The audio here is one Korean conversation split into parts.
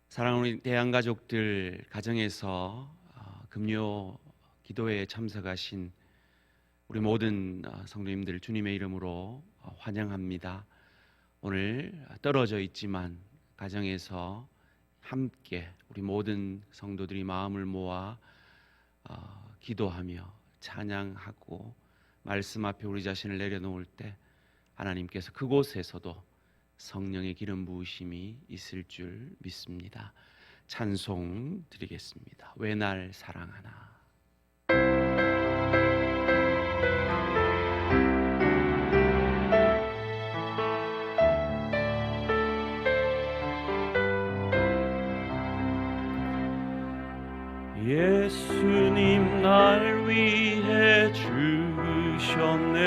사랑하는 우리 대한가족들 가정에서 금요 기도회에 참석하신 우리 모든 성도님들 주님의 이름으로 환영합니다. 오늘 떨어져 있지만 가정에서 함께 우리 모든 성도들이 마음을 모아 기도하며 찬양하고 말씀 앞에 우리 자신을 내려놓을 때 하나님께서 그곳에서도 성령의 기름 부으심이 있을 줄 믿습니다. 찬송 드리겠습니다. 왜 날 사랑하나. 예수님 날 위해 죽으셨네.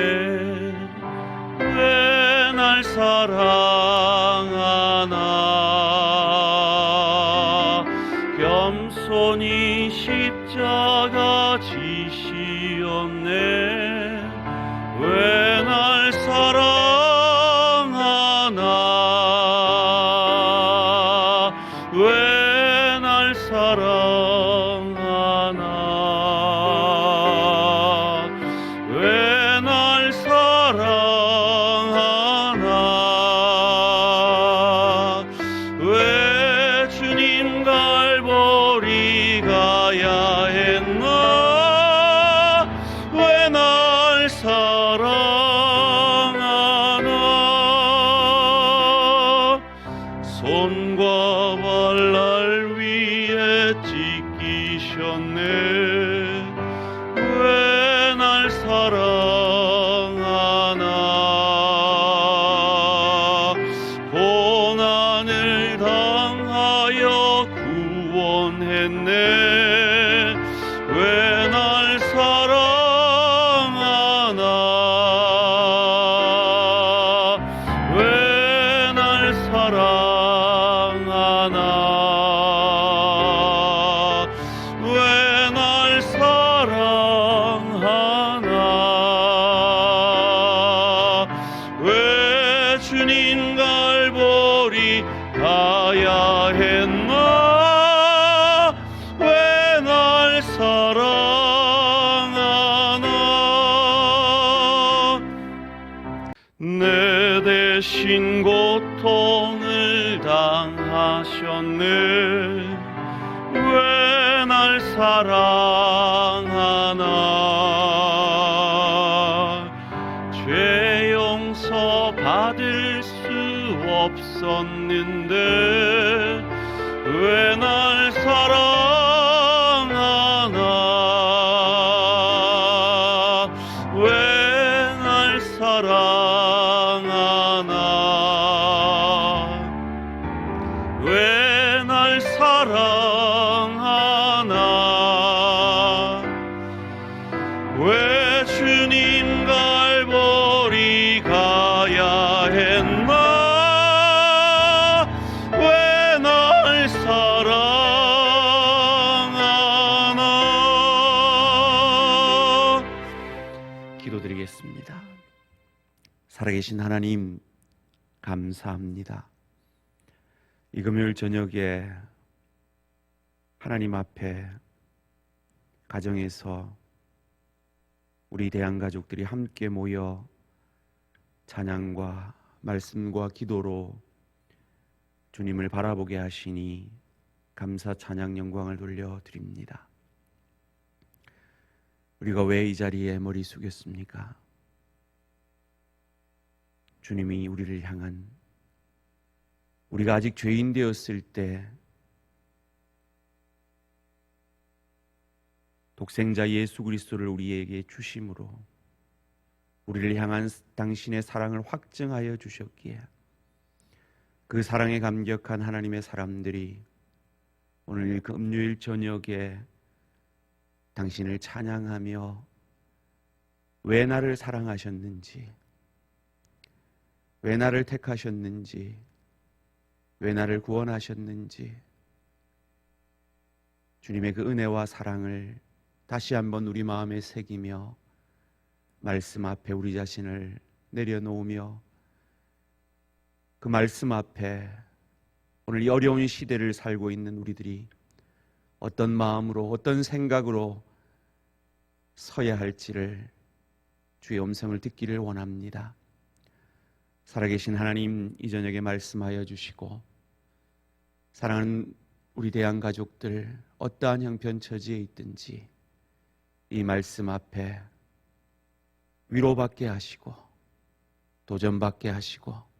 왜 날 사랑하나. 겸손히 십자가 지시었네. 왜 날 사랑하나. 왜 날 사랑하나. 왜 날 사랑하나. 왜 주님 갈보리 가야 했나. 왜 날 사랑하나. 손과 발 날 위해 찢기셨네. 왜 날 사랑하나. 고난을 당하여 구원했네. 왜 날 사랑하나. 왜 날 사랑하나. 왜 날 사랑하나. 왜 주님 갈보리 가야 했나. 왜 날 사랑하나. 내 대신 고통을 당하셨네. 왜 날 사랑하나. 죄 용서 받을 수 없었는데 왜 날 사랑하나. 왜 날 사랑하나. 왜 날 사랑하나. 왜 주님 갈보리 가야 했나. 왜 날 사랑하나. 기도드리겠습니다. 살아계신 하나님, 감사합니다. 이 금요일 저녁에 하나님 앞에 가정에서 우리 대한가족들이 함께 모여 찬양과 말씀과 기도로 주님을 바라보게 하시니 감사 찬양 영광을 돌려드립니다. 우리가 왜 이 자리에 머리 숙였습니까? 주님이 우리를 향한, 우리가 아직 죄인 되었을 때 독생자 예수 그리스도를 우리에게 주심으로 우리를 향한 당신의 사랑을 확증하여 주셨기에 그 사랑에 감격한 하나님의 사람들이 오늘 금요일 저녁에 당신을 찬양하며 왜 나를 사랑하셨는지, 왜 나를 택하셨는지, 왜 나를 구원하셨는지 주님의 그 은혜와 사랑을 다시 한번 우리 마음에 새기며 말씀 앞에 우리 자신을 내려놓으며 그 말씀 앞에 오늘 이 어려운 시대를 살고 있는 우리들이 어떤 마음으로 어떤 생각으로 서야 할지를 주의 음성을 듣기를 원합니다. 살아계신 하나님, 이 저녁에 말씀하여 주시고 사랑하는 우리 대한 가족들 어떠한 형편처지에 있든지 이 말씀 앞에 위로받게 하시고 도전받게 하시고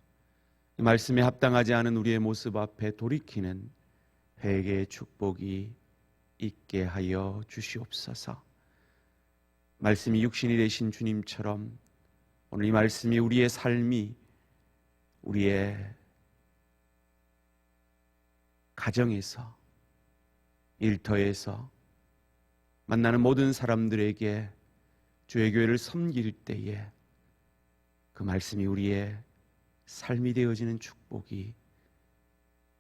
이 말씀에 합당하지 않은 우리의 모습 앞에 돌이키는 회개의 축복이 있게 하여 주시옵소서. 말씀이 육신이 되신 주님처럼 오늘 이 말씀이 우리의 삶이 우리의 가정에서 일터에서 만나는 모든 사람들에게 주의 교회를 섬길 때에 그 말씀이 우리의 삶이 되어지는 축복이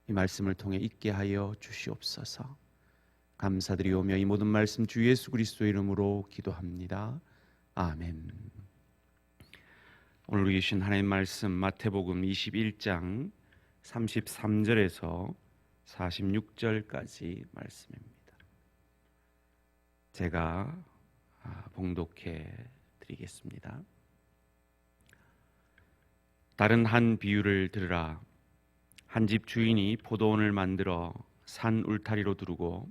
이 말씀을 통해 있게 하여 주시옵소서. 감사드리오며 이 모든 말씀 주 예수 그리스도의 이름으로 기도합니다. 아멘. 오늘 우리 주신 하나님의 말씀 마태복음 21장 33절에서 46절까지 말씀입니다. 제가 봉독해 드리겠습니다. 다른 한 비유를 들으라. 한 집 주인이 포도원을 만들어 산 울타리로 두르고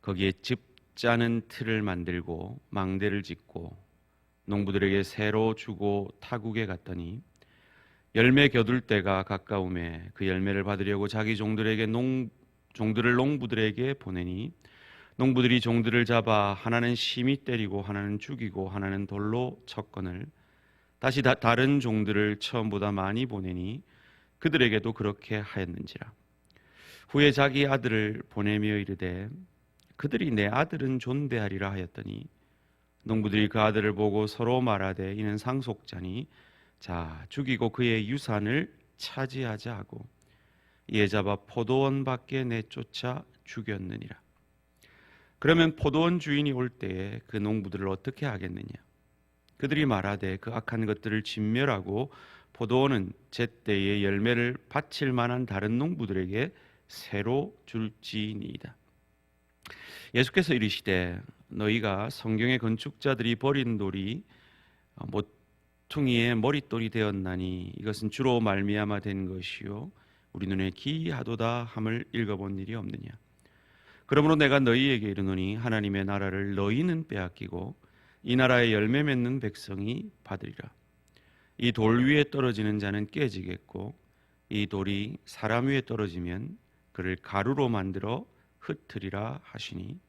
거기에 즙 짜는 틀을 만들고 망대를 짓고 농부들에게 새로 주고 타국에 갔더니 열매 겨둘 때가 가까움에 그 열매를 받으려고 자기 종들을 농부들에게 보내니 농부들이 종들을 잡아 하나는 심히 때리고 하나는 죽이고 하나는 돌로 쳤거늘 다시 다른 종들을 처음보다 많이 보내니 그들에게도 그렇게 하였는지라. 후에 자기 아들을 보내며 이르되 그들이 내 아들은 존대하리라 하였더니 농부들이 그 아들을 보고 서로 말하되 이는 상속자니 자 죽이고 그의 유산을 차지하자 하고 이에 잡아 포도원 밖에 내쫓아 죽였느니라. 그러면 포도원 주인이 올 때에 그 농부들을 어떻게 하겠느냐? 그들이 말하되 그 악한 것들을 진멸하고 포도원은 제때에 열매를 바칠 만한 다른 농부들에게 새로 줄지니이다. 예수께서 이르시되 너희가 성경의 건축자들이 버린 돌이 모퉁이의 머릿돌이 되었나니 이것은 주로 말미암아 된 것이요 우리 눈에 기이하도다 함을 읽어본 일이 없느냐. 그러므로 내가 너희에게 이르노니 하나님의 나라를 너희는 빼앗기고 이 나라의 열매 맺는 백성이 받으리라. 이 돌 위에 떨어지는 자는 깨지겠고 이 돌이 사람 위에 떨어지면 그를 가루로 만들어 흩으리라 하시니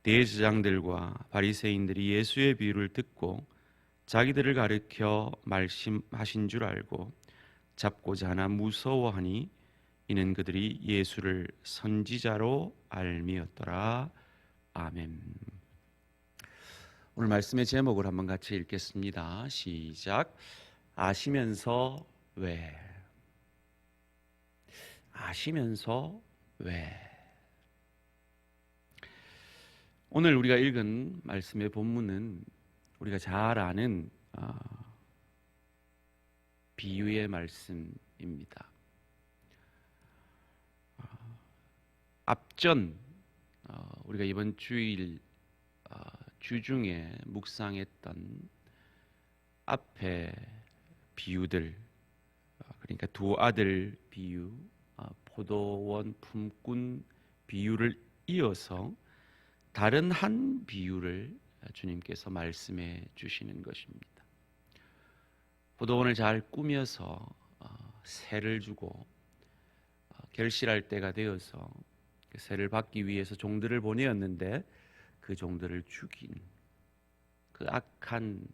대제사장들과 바리새인들이 예수의 비유를 듣고 자기들을 가르쳐 말씀하신 줄 알고 잡고자 하나 무서워하니 이는 그들이 예수를 선지자로 알미었더라. 아멘. 오늘 말씀의 제목을 한번 같이 읽겠습니다. 시작. 아시면서 왜? 아시면서 왜? 오늘 우리가 읽은 말씀의 본문은 우리가 잘 아는 비유의 말씀입니다. 앞전 우리가 이번 주일 주중에 묵상했던 앞에 비유들, 그러니까 두 아들 비유, 포도원 품꾼 비유를 이어서 다른 한 비유를 주님께서 말씀해 주시는 것입니다. 포도원을 잘 꾸며서 세를 주고 결실할 때가 되어서 그 세를 받기 위해서 종들을 보내었는데 그 종들을 죽인 그 악한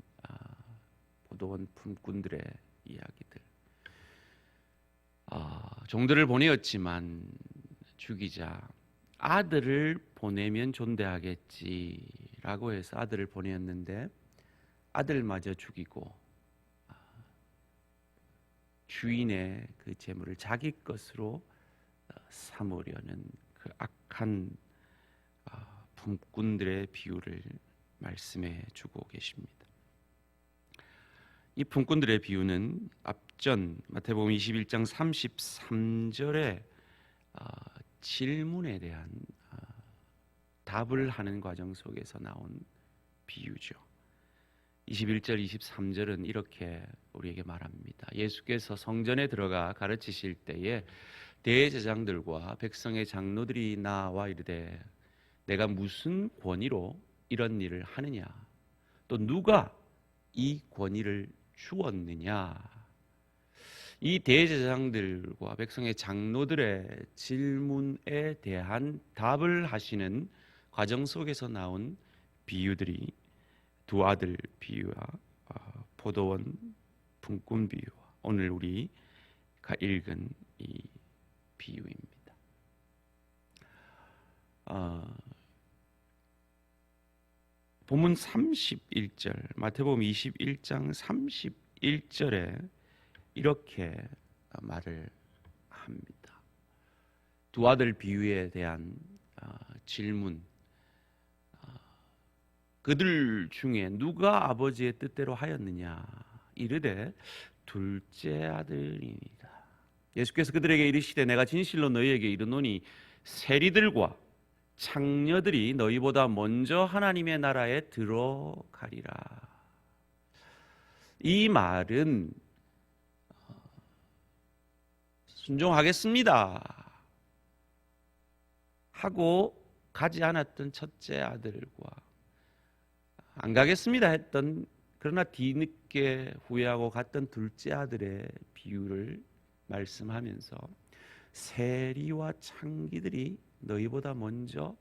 포도원 품꾼들의 이야기들. 종들을 보내었지만 죽이자 아들을 보내면 존대하겠지라고 해서 아들을 보내었는데 아들마저 죽이고 주인의 그 재물을 자기 것으로 삼으려는 그 악한 품꾼들의 비유를 말씀해 주고 계십니다. 이 품꾼들의 비유는 앞전 마태복음 21장 33절에 질문에 대한 답을 하는 과정 속에서 나온 비유죠. 21절, 23절은 이렇게 우리에게 말합니다. 예수께서 성전에 들어가 가르치실 때에 대제사장들과 백성의 장로들이 나와 이르되 내가 무슨 권위로 이런 일을 하느냐, 또 누가 이 권위를 주었느냐. 이 대제사장들과 백성의 장로들의 질문에 대한 답을 하시는 과정 속에서 나온 비유들이 두 아들 비유와 포도원 품꾼 비유와 오늘 우리가 읽은 이 비유입니다. 본문 31절, 마태복음 21장 31절에 이렇게 말을 합니다. 두 아들 비유에 대한 질문. 그들 중에 누가 아버지의 뜻대로 하였느냐? 이르되 둘째 아들입니다. 예수께서 그들에게 이르시되 내가 진실로 너희에게 이르노니 세리들과 창녀들이 너희보다 먼저 하나님의 나라에 들어가리라. 이 말은 순종하겠습니다 하고 가지 않았던 첫째 아들과 안 가겠습니다 했던 그러나 뒤늦게 후회하고 갔던 둘째 아들의 비유를 말씀하면서 세리와 창기들이 너희보다 먼저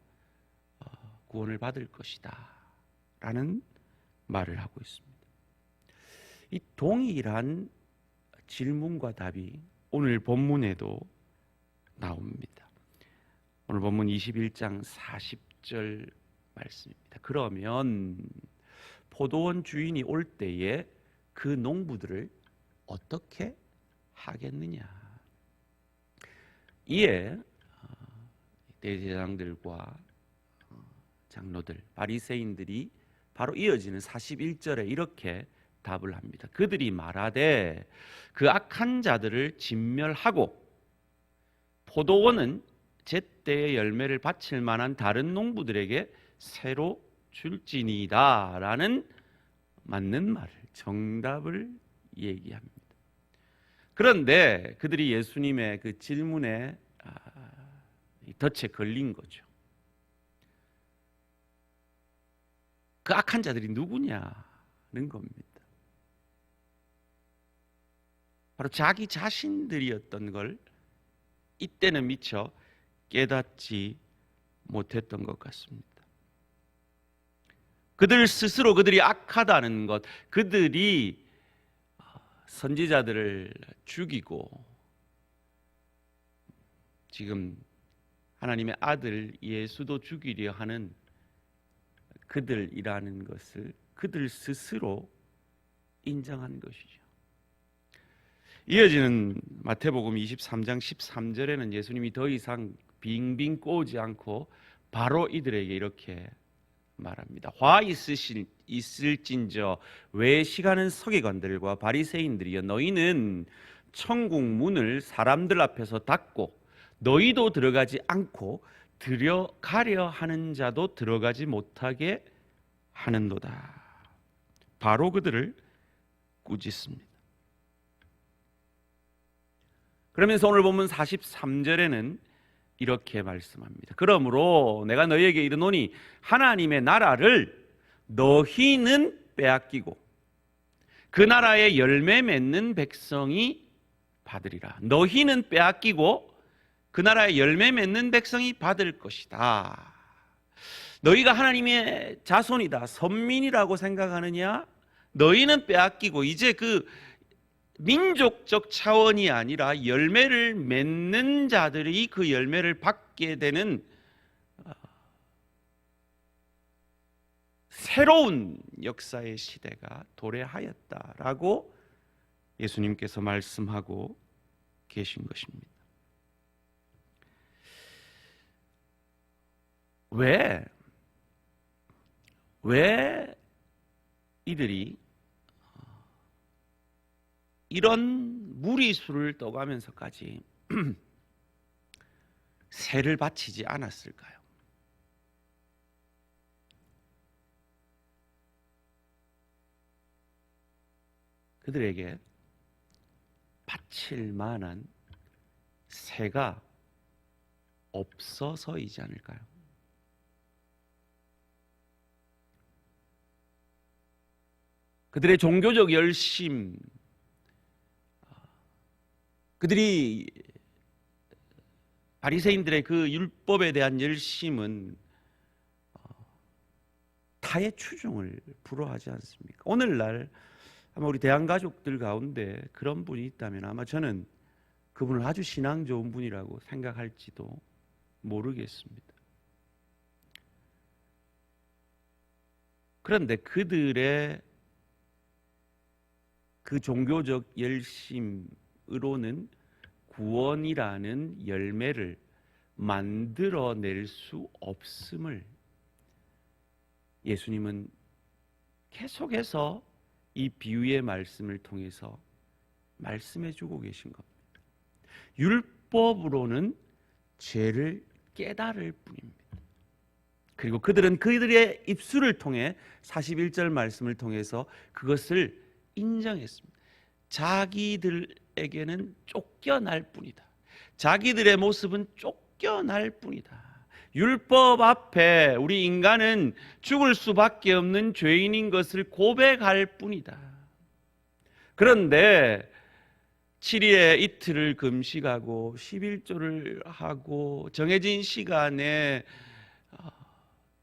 구원을 받을 것이다 라는 말을 하고 있습니다. 이 동일한 질문과 답이 오늘 본문에도 나옵니다. 오늘 본문 21장 40절 말씀입니다. 그러면 포도원 주인이 올 때에 그 농부들을 어떻게 하겠느냐. 이에 대제사장들과 장로들, 바리새인들이 바로 이어지는 41절에 이렇게 답을 합니다. 그들이 말하되 그 악한 자들을 진멸하고 포도원은 제때의 열매를 바칠 만한 다른 농부들에게 새로 줄지니이다 라는 맞는 말을, 정답을 얘기합니다. 그런데 그들이 예수님의 그 질문에 덫에 걸린 거죠. 그 악한 자들이 누구냐는 겁니다. 바로 자기 자신들이었던 걸 이때는 미처 깨닫지 못했던 것 같습니다. 그들 스스로 그들이 악하다는 것, 그들이 선지자들을 죽이고 지금 하나님의 아들 예수도 죽이려 하는 그들이라는 것을 그들 스스로 인정한 것이죠. 이어지는 마태복음 23장 13절에는 예수님이 더 이상 빙빙 꼬지 않고 바로 이들에게 이렇게 말합니다. 화 있을진저 외식하는 서기관들과 바리새인들이여, 너희는 천국 문을 사람들 앞에서 닫고 너희도 들어가지 않고 들어가려 하는 자도 들어가지 못하게 하는도다. 바로 그들을 꾸짖습니다. 그러면서 오늘 본문 43절에는 이렇게 말씀합니다. 그러므로 내가 너희에게 이르노니 하나님의 나라를 너희는 빼앗기고 그 나라의 열매 맺는 백성이 받으리라. 너희는 빼앗기고 그 나라의 열매 맺는 백성이 받을 것이다. 너희가 하나님의 자손이다, 선민이라고 생각하느냐? 너희는 빼앗기고 이제 그 민족적 차원이 아니라 열매를 맺는 자들이 그 열매를 받게 되는 새로운 역사의 시대가 도래하였다라고 예수님께서 말씀하고 계신 것입니다. 왜 이들이 이런 무리수를 떠가면서까지 세를 바치지 않았을까요? 그들에게 바칠 만한 세가 없어서이지 않을까요? 그들의 종교적 열심, 그들이 바리새인들의 그 율법에 대한 열심은 타의 추종을 불허하지 않습니까? 오늘날 아마 우리 대한가족들 가운데 그런 분이 있다면 아마 저는 그분을 아주 신앙 좋은 분이라고 생각할지도 모르겠습니다. 그런데 그들의 그 종교적 열심으로는 구원이라는 열매를 만들어낼 수 없음을 예수님은 계속해서 이 비유의 말씀을 통해서 말씀해주고 계신 겁니다. 율법으로는 죄를 깨달을 뿐입니다. 그리고 그들은 그들의 입술을 통해 41절 말씀을 통해서 그것을 인정했습니다. 자기들에게는 쫓겨날 뿐이다. 자기들의 모습은 쫓겨날 뿐이다. 율법 앞에 우리 인간은 죽을 수밖에 없는 죄인인 것을 고백할 뿐이다. 그런데 7일에 이틀을 금식하고 11조를 하고 정해진 시간에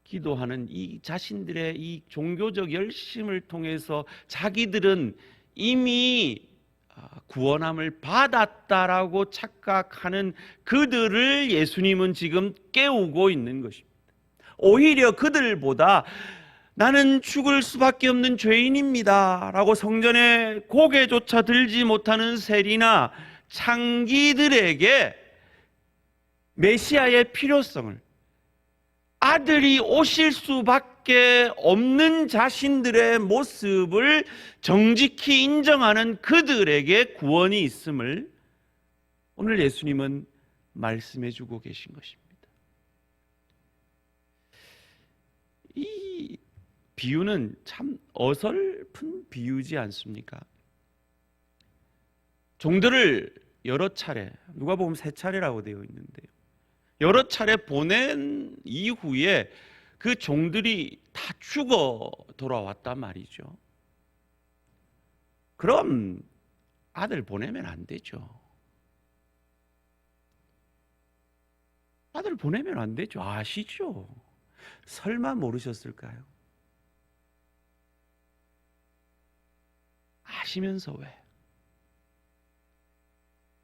기도하는 이 자신들의 이 종교적 열심을 통해서 자기들은 이미 구원함을 받았다라고 착각하는 그들을 예수님은 지금 깨우고 있는 것입니다. 오히려 그들보다 나는 죽을 수밖에 없는 죄인입니다 라고 성전에 고개조차 들지 못하는 세리나 창기들에게 메시아의 필요성을, 아들이 오실 수밖에 없는 자신들의 모습을 정직히 인정하는 그들에게 구원이 있음을 오늘 예수님은 말씀해 주고 계신 것입니다. 이 비유는 참 어설픈 비유지 않습니까? 종들을 여러 차례, 누가 보면 3차례라고 되어 있는데요, 여러 차례 보낸 이후에 그 종들이 다 죽어 돌아왔단 말이죠. 그럼 아들 보내면 안 되죠. 아들 보내면 안 되죠. 아시죠? 설마 모르셨을까요? 아시면서 왜?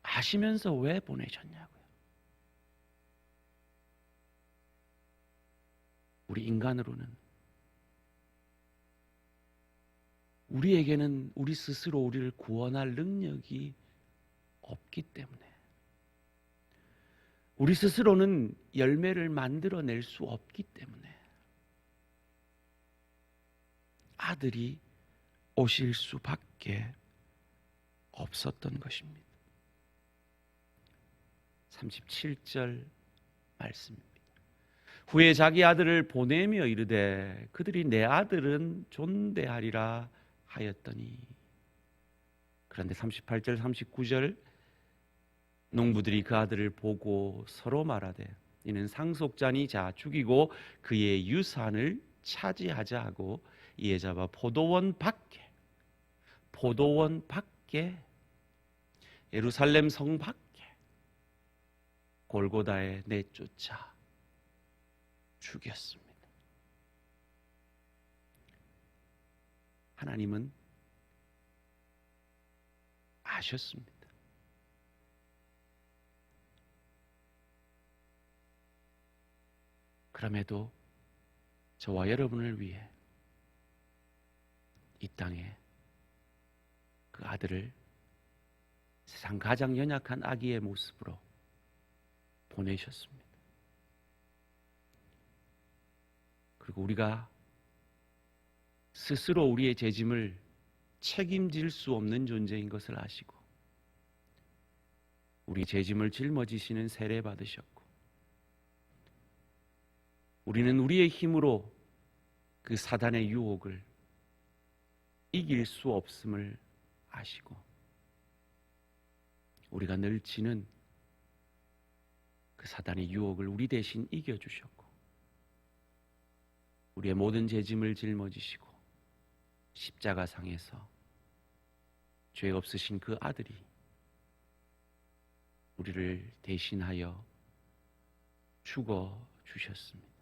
아시면서 왜 보내셨냐고요. 우리 인간으로는, 우리에게는 우리 스스로 우리를 구원할 능력이 없기 때문에, 우리 스스로는 열매를 만들어낼 수 없기 때문에 아들이 오실 수밖에 없었던 것입니다. 37절 말씀입니다. 후에 자기 아들을 보내며 이르되 그들이 내 아들은 존대하리라 하였더니, 그런데 38절 39절 농부들이 그 아들을 보고 서로 말하되 이는 상속자니 자 죽이고 그의 유산을 차지하자 하고 이에 잡아 포도원 밖에 예루살렘 성 밖에 골고다에 내쫓아 죽였습니다. 하나님은 아셨습니다. 그럼에도 저와 여러분을 위해 이 땅에 그 아들을 세상 가장 연약한 아기의 모습으로 보내셨습니다. 그리고 우리가 스스로 우리의 죄짐을 책임질 수 없는 존재인 것을 아시고 우리 죄짐을 짊어지시는 세례 받으셨고 우리는 우리의 힘으로 그 사단의 유혹을 이길 수 없음을 아시고 우리가 늘 지는 그 사단의 유혹을 우리 대신 이겨주셨고 우리의 모든 죄짐을 짊어지시고 십자가상에서 죄 없으신 그 아들이 우리를 대신하여 죽어 주셨습니다.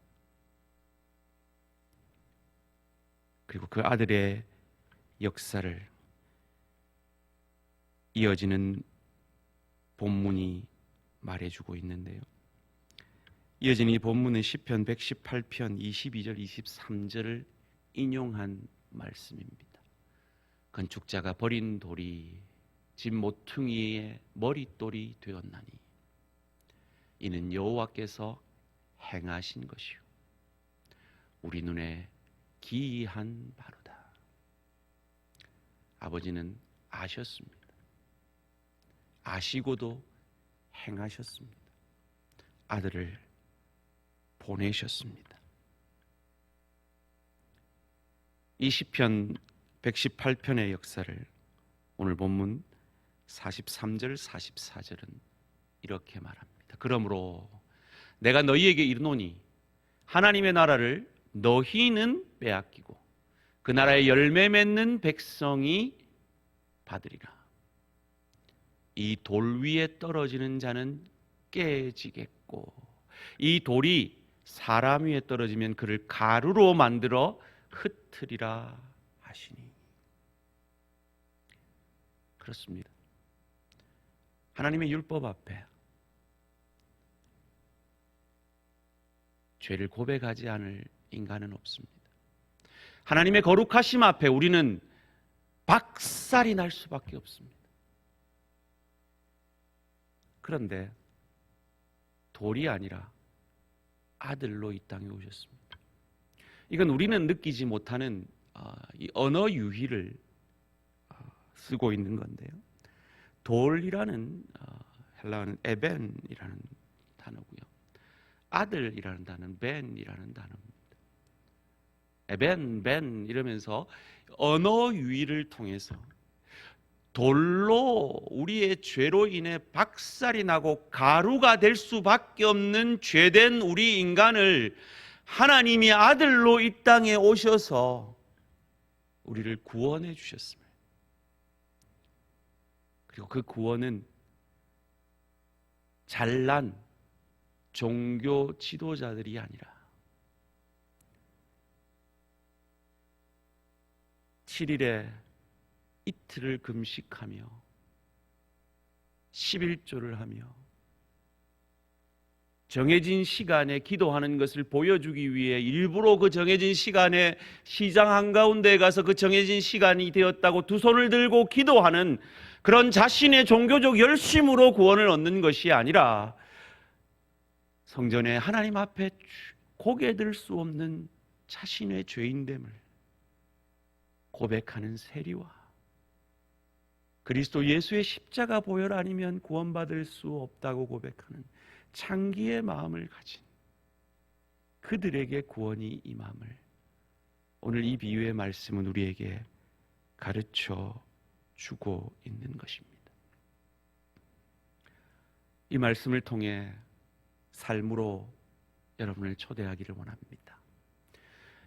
그리고 그 아들의 역사를 이어지는 본문이 말해주고 있는데요. 이어지는 이 본문은 시편 118편 22절 23절을 인용한 말씀입니다. 건축자가 버린 돌이 집 모퉁이의 머릿돌이 되었나니 이는 여호와께서 행하신 것이요 우리 눈에 기이한 바로다. 아버지는 아셨습니다. 아시고도 행하셨습니다. 아들을 보내셨습니다. 이 시편 118편의 역사를 오늘 본문 43절 44절은 이렇게 말합니다. 그러므로 내가 너희에게 이르노니 하나님의 나라를 너희는 빼앗기고 그 나라의 열매 맺는 백성이 받으리라. 이 돌 위에 떨어지는 자는 깨지겠고 이 돌이 사람 위에 떨어지면 그를 가루로 만들어 흩으리라 하시니. 그렇습니다. 하나님의 율법 앞에 죄를 고백하지 않을 인간은 없습니다. 하나님의 거룩하심 앞에 우리는 박살이 날 수밖에 없습니다. 그런데 돌이 아니라 아들로 이 땅에 오셨습니다. 이건 우리는 느끼지 못하는 이 언어 유희를 쓰고 있는 건데요. 돌이라는 헬라어는 에벤이라는 단어고요. 아들이라는 단어는 벤이라는 단어입니다. 에벤, 벤 이러면서 언어 유희를 통해서 돌로 우리의 죄로 인해 박살이 나고 가루가 될 수밖에 없는 죄된 우리 인간을 하나님이 아들로 이 땅에 오셔서 우리를 구원해 주셨습니다. 그리고 그 구원은 잘난 종교 지도자들이 아니라 7일에 이틀을 금식하며 11조를 하며 정해진 시간에 기도하는 것을 보여주기 위해 일부러 그 정해진 시간에 시장 한가운데에 가서 그 정해진 시간이 되었다고 두 손을 들고 기도하는 그런 자신의 종교적 열심으로 구원을 얻는 것이 아니라 성전에 하나님 앞에 고개 들 수 없는 자신의 죄인됨을 고백하는 세리와 그리스도 예수의 십자가 보혈 아니면 구원받을 수 없다고 고백하는 창기의 마음을 가진 그들에게 구원이 임함을 오늘 이 비유의 말씀은 우리에게 가르쳐 주고 있는 것입니다. 이 말씀을 통해 삶으로 여러분을 초대하기를 원합니다.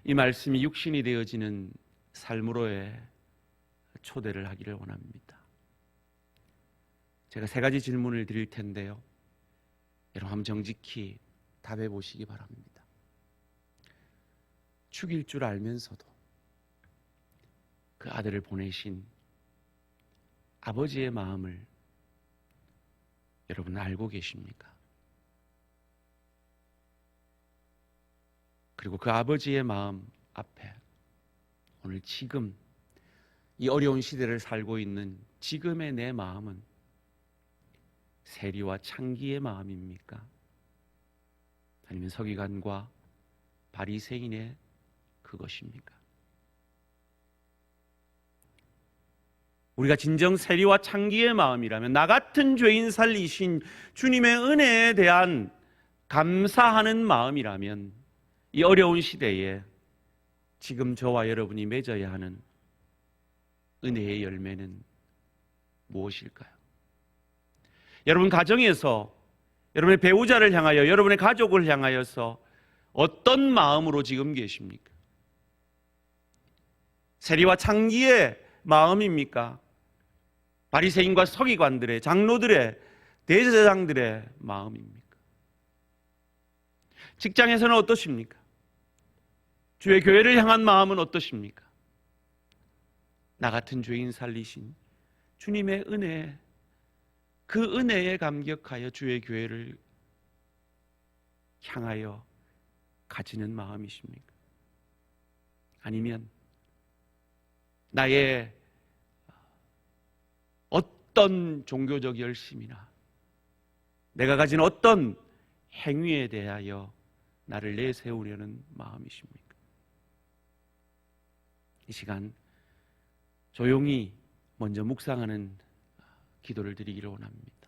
이 말씀이 육신이 되어지는 삶으로의 초대를 하기를 원합니다. 제가 3가지 질문을 드릴 텐데요. 여러분 한번 정직히 답해 보시기 바랍니다. 죽일 줄 알면서도 그 아들을 보내신 아버지의 마음을 여러분 알고 계십니까? 그리고 그 아버지의 마음 앞에 오늘 지금 이 어려운 시대를 살고 있는 지금의 내 마음은 세리와 창기의 마음입니까? 아니면 서기관과 바리새인의 그것입니까? 우리가 진정 세리와 창기의 마음이라면 나 같은 죄인 살리신 주님의 은혜에 대한 감사하는 마음이라면 이 어려운 시대에 지금 저와 여러분이 맺어야 하는 은혜의 열매는 무엇일까요? 여러분 가정에서 여러분의 배우자를 향하여, 여러분의 가족을 향하여서 어떤 마음으로 지금 계십니까? 세리와 창기의 마음입니까? 바리새인과 서기관들의, 장로들의, 대제사장들의 마음입니까? 직장에서는 어떠십니까? 주의 교회를 향한 마음은 어떠십니까? 나 같은 죄인 살리신 주님의 은혜, 그 은혜에 감격하여 주의 교회를 향하여 가지는 마음이십니까? 아니면 나의 어떤 종교적 열심이나 내가 가진 어떤 행위에 대하여 나를 내세우려는 마음이십니까? 이 시간 조용히 먼저 묵상하는 기도를 드리기를 원합니다.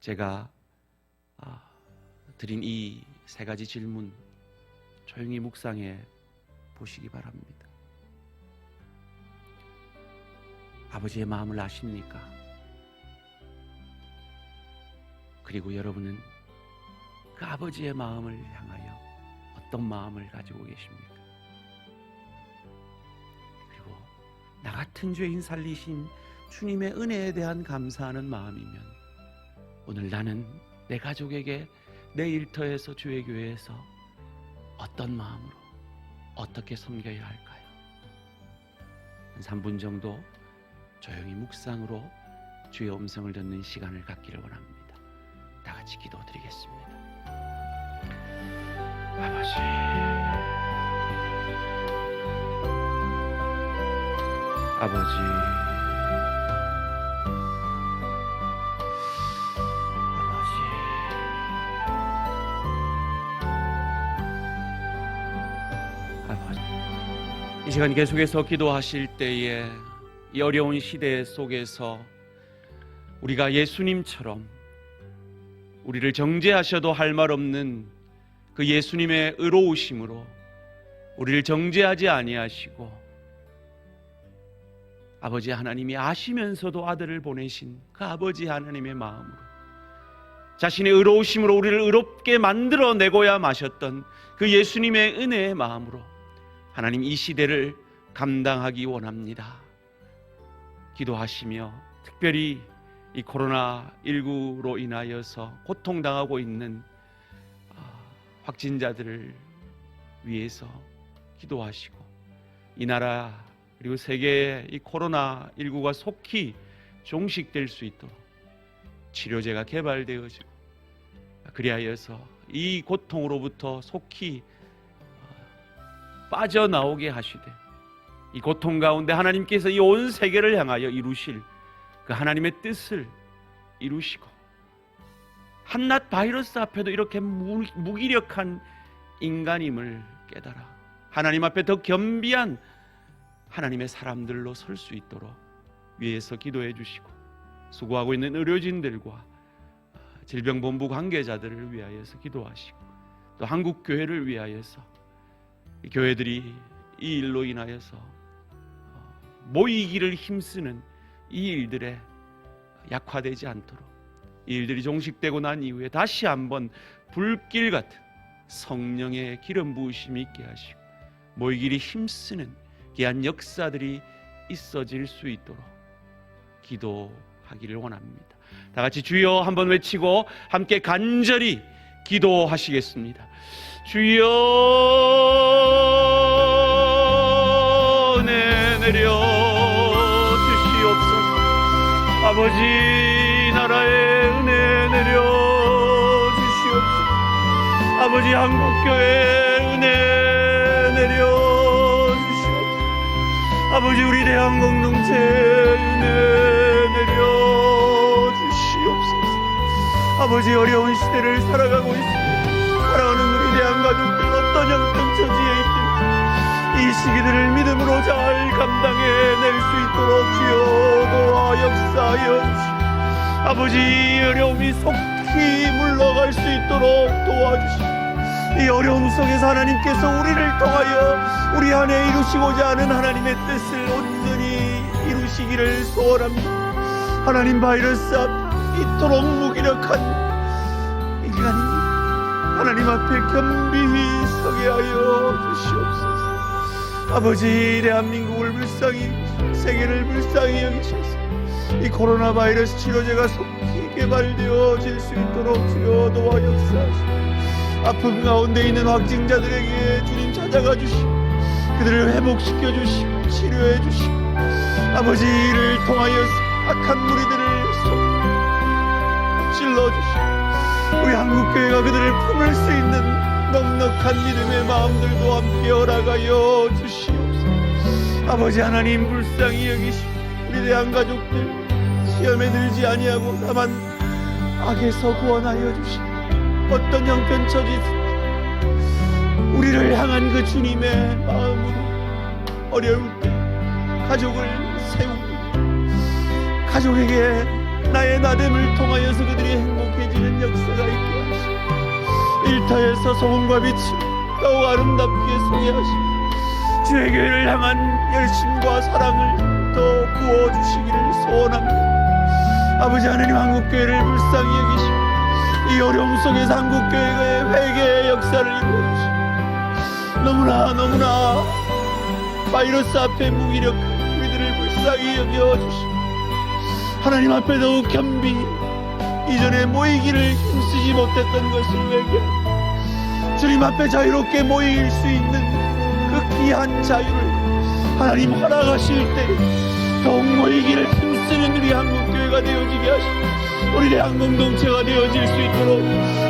제가 드린 이 세 가지 질문 조용히 묵상해 보시기 바랍니다. 아버지의 마음을 아십니까? 그리고 여러분은 그 아버지의 마음을 향하여 어떤 마음을 가지고 계십니까? 그리고 나 같은 죄인 살리신 주님의 은혜에 대한 감사하는 마음이면 오늘 나는 내 가족에게 내 일터에서 주의 교회에서 어떤 마음으로 어떻게 섬겨야 할까요? 한 3분 정도 조용히 묵상으로 주의 음성을 듣는 시간을 갖기를 원합니다. 다 같이 기도드리겠습니다. 아버지, 아버지, 이 시간 계속해서 기도하실 때에 이 어려운 시대 속에서 우리가 예수님처럼 우리를 정죄하셔도 할 말 없는 그 예수님의 의로우심으로 우리를 정죄하지 아니하시고 아버지 하나님이 아시면서도 아들을 보내신 그 아버지 하나님의 마음으로 자신의 의로우심으로 우리를 의롭게 만들어내고야 마셨던 그 예수님의 은혜의 마음으로 하나님 이 시대를 감당하기 원합니다. 기도하시며 특별히 이 코로나19로 인하여서 고통당하고 있는 확진자들을 위해서 기도하시고 이 나라 그리고 세계의 이 코로나19가 속히 종식될 수 있도록 치료제가 개발되어지고 그리하여서 이 고통으로부터 속히 빠져나오게 하시되 이 고통 가운데 하나님께서 이 온 세계를 향하여 이루실 그 하나님의 뜻을 이루시고 한낱 바이러스 앞에도 이렇게 무기력한 인간임을 깨달아 하나님 앞에 더 겸비한 하나님의 사람들로 설 수 있도록 위에서 기도해 주시고 수고하고 있는 의료진들과 질병본부 관계자들을 위하여서 기도하시고 또 한국교회를 위하여서 교회들이 이 일로 인하여서 모이기를 힘쓰는 이 일들에 약화되지 않도록 이 일들이 종식되고 난 이후에 다시 한번 불길 같은 성령의 기름 부으심이 있게 하시고 모이기를 힘쓰는 귀한 역사들이 있어질 수 있도록 기도하기를 원합니다. 다 같이 주여 한번 외치고 함께 간절히 기도하시겠습니다. 주여 은혜 내려 주시옵소서. 아버지 나라에 은혜 내려 주시옵소서. 아버지 한국교회 은혜 내려 주시옵소서. 아버지 우리 대한 공동체 은혜 내려 주시옵소서. 아버지 어려운 시대를 살아가고 있습니다. 사랑하는 우리 대한 가족들 어떤 형편 처지에 있든지 이 이 시기들을 믿음으로 잘 감당해낼 수 있도록 주여 도와 역사하여 주시고, 아버지 어려움이 속히 물러갈 수 있도록 도와주시고, 이 어려움 속에서 하나님께서 우리를 통하여 우리 안에 이루시고자 하는 하나님의 뜻을 온전히 이루시기를 소원합니다. 하나님, 바이러스 앞 이토록 무기력한 이 시간입니다. 하나님 앞에 겸비히 서게 하여 주시옵소서. 아버지, 대한민국을 불쌍히, 세계를 불쌍히 여기셔서 이 코로나 바이러스 치료제가 속히 개발되어질 수 있도록 주여 도와 역사하시고, 아픔 가운데 있는 확진자들에게 주님 찾아가 주시고 그들을 회복시켜 주시고 치료해 주시고, 아버지, 이를 통하여 악한 무리들을 찔러 주시고 우리 한국교회가 그들을 품을 수 있는 넉넉한 믿음의 마음들도 함께 허락하여 주시옵소서. 아버지 하나님, 불쌍히 여기시고 우리 대한가족들 시험에 들지 아니하고 다만 악에서 구원하여 주시고, 어떤 형편처지든지 우리를 향한 그 주님의 마음으로 어려울 때 가족을 세우고 가족에게 나의 나됨을 통하여서 그들이 행복해지는 역사가 있게 하시고, 일터에서 소금과 빛을 더욱 아름답게 소개하시고 주의 교회를 향한 열심과 사랑을 더 부어주시기를 소원합니다. 아버지 하나님, 한국교회를 불쌍히 여기시고 이 어려움 속에서 한국교회의 회개의 역사를 이루어주시고, 너무나 바이러스 앞에 무기력한 우리들을 불쌍히 여겨주시고 하나님 앞에 더욱 겸비, 이전에 모이기를 힘쓰지 못했던 것을 회개하고 주님 앞에 자유롭게 모일 수 있는 그 귀한 자유를 하나님 허락하실 때 더욱 모이기를 힘쓰는 우리 한국교회가 되어지게 하시고 우리 대한 공동체가 되어질 수 있도록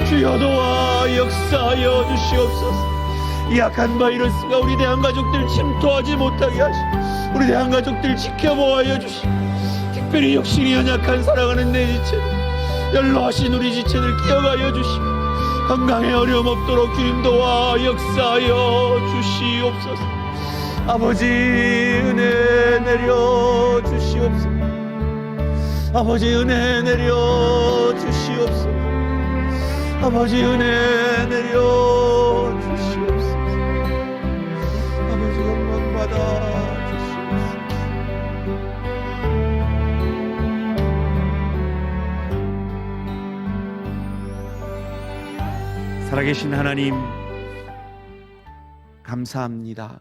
주여 도와 역사하여 주시옵소서. 이 악한 바이러스가 우리 대한 가족들 침투하지 못하게 하시고 우리 대한 가족들 지켜보아여 주시고, 특별히 육신이 연약한 사랑하는 내 지체들, 연로하신 우리 지체들 기억하여 주시고 건강에 어려움 없도록 주님 도와 역사하여 주시옵소서. 아버지, 은혜 내려 주시옵소서. 아버지, 은혜 내려 주시옵소서. 아버지, 은혜 내려 주시옵소서. 아버지, 영광 받아 주시옵소서. 살아계신 하나님, 감사합니다.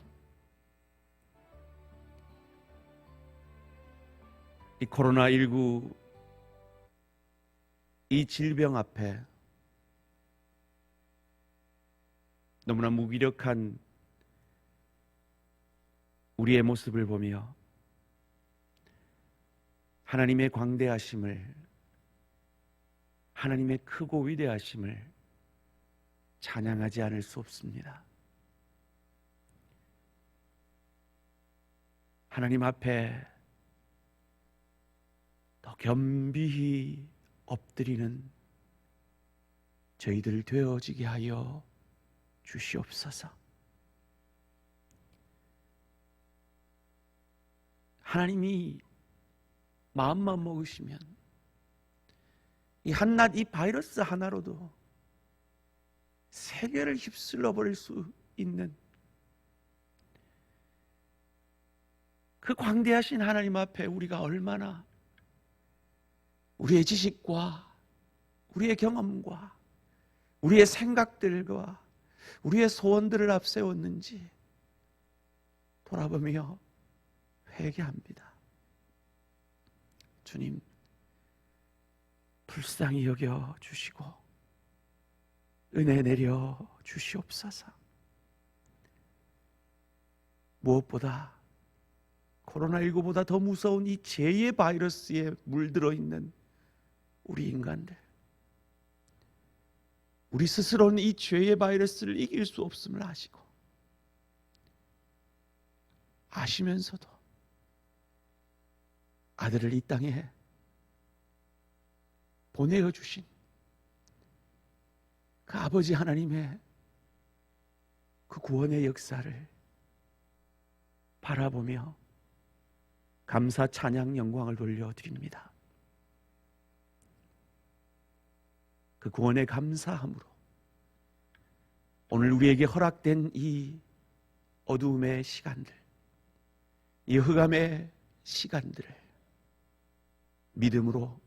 이 코로나19 이 질병 앞에 너무나 무기력한 우리의 모습을 보며 하나님의 광대하심을, 하나님의 크고 위대하심을 찬양하지 않을 수 없습니다. 하나님 앞에 더 겸비히 엎드리는 저희들 되어지게 하여 주시옵소서. 하나님이 마음만 먹으시면 이 한낱 이 바이러스 하나로도 세계를 휩쓸어 버릴 수 있는 그 광대하신 하나님 앞에 우리가 얼마나 우리의 지식과 우리의 경험과 우리의 생각들과 우리의 소원들을 앞세웠는지 돌아보며 회개합니다. 주님, 불쌍히 여겨 주시고 은혜 내려 주시옵소서. 무엇보다 코로나19보다 더 무서운 이 죄의 바이러스에 물들어 있는 우리 인간들, 우리 스스로는 이 죄의 바이러스를 이길 수 없음을 아시고 아시면서도 아들을 이 땅에 보내어 주신 그 아버지 하나님의 그 구원의 역사를 바라보며 감사 찬양 영광을 돌려드립니다. 그 구원에 감사함으로 오늘 우리에게 허락된 이 어두움의 시간들, 이 흑암의 시간들을 믿음으로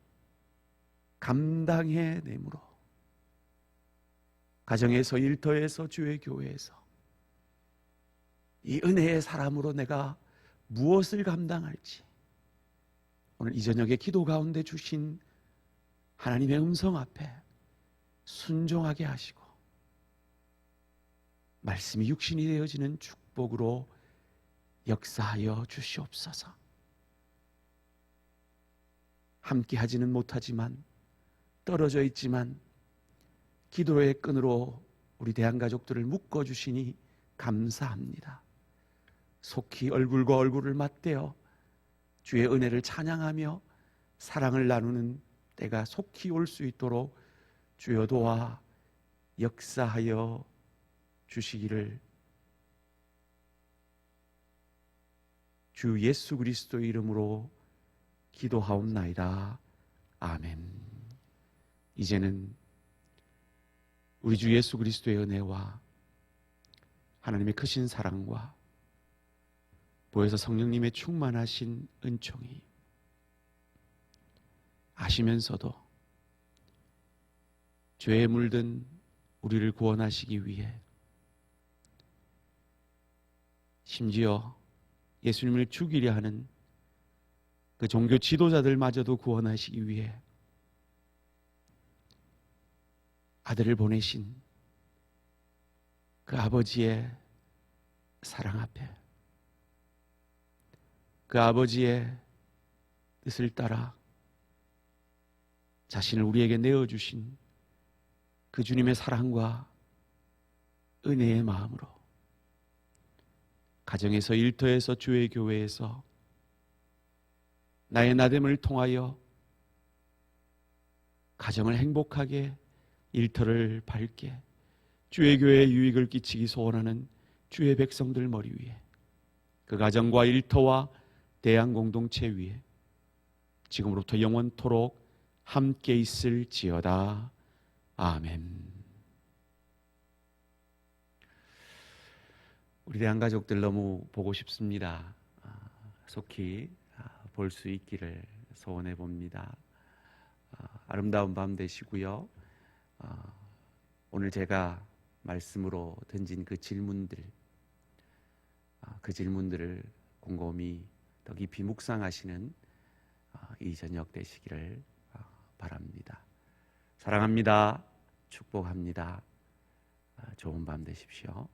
감당해내므로 가정에서, 일터에서, 주의 교회에서 이 은혜의 사람으로 내가 무엇을 감당할지 오늘 이 저녁에 기도 가운데 주신 하나님의 음성 앞에 순종하게 하시고 말씀이 육신이 되어지는 축복으로 역사하여 주시옵소서. 함께 하지는 못하지만, 떨어져 있지만 기도의 끈으로 우리 대한가족들을 묶어주시니 감사합니다. 속히 얼굴과 얼굴을 맞대어 주의 은혜를 찬양하며 사랑을 나누는 때가 속히 올 수 있도록 주여 도와 역사하여 주시기를 주 예수 그리스도의 이름으로 기도하옵나이다. 아멘. 이제는 우리 주 예수 그리스도의 은혜와 하나님의 크신 사랑과 보혜사 성령님의 충만하신 은총이 아시면서도 죄에 물든 우리를 구원하시기 위해 심지어 예수님을 죽이려 하는 그 종교 지도자들마저도 구원하시기 위해 아들을 보내신 그 아버지의 사랑 앞에, 그 아버지의 뜻을 따라 자신을 우리에게 내어주신 그 주님의 사랑과 은혜의 마음으로 가정에서, 일터에서, 주의 교회에서 나의 나됨을 통하여 가정을 행복하게, 일터를 밝게, 주의 교회에 유익을 끼치기 소원하는 주의 백성들 머리 위에, 그 가정과 일터와 대한 공동체 위에 지금으로부터 영원토록 함께 있을지어다. 아멘. 우리 대한 가족들 너무 보고 싶습니다. 속히 볼 수 있기를 소원해 봅니다. 아름다운 밤 되시고요. 오늘 제가 말씀으로 던진 그 질문들, 그 질문들을 곰곰이 더 깊이 묵상하시는 이 저녁 되시기를 바랍니다. 사랑합니다. 축복합니다. 좋은 밤 되십시오.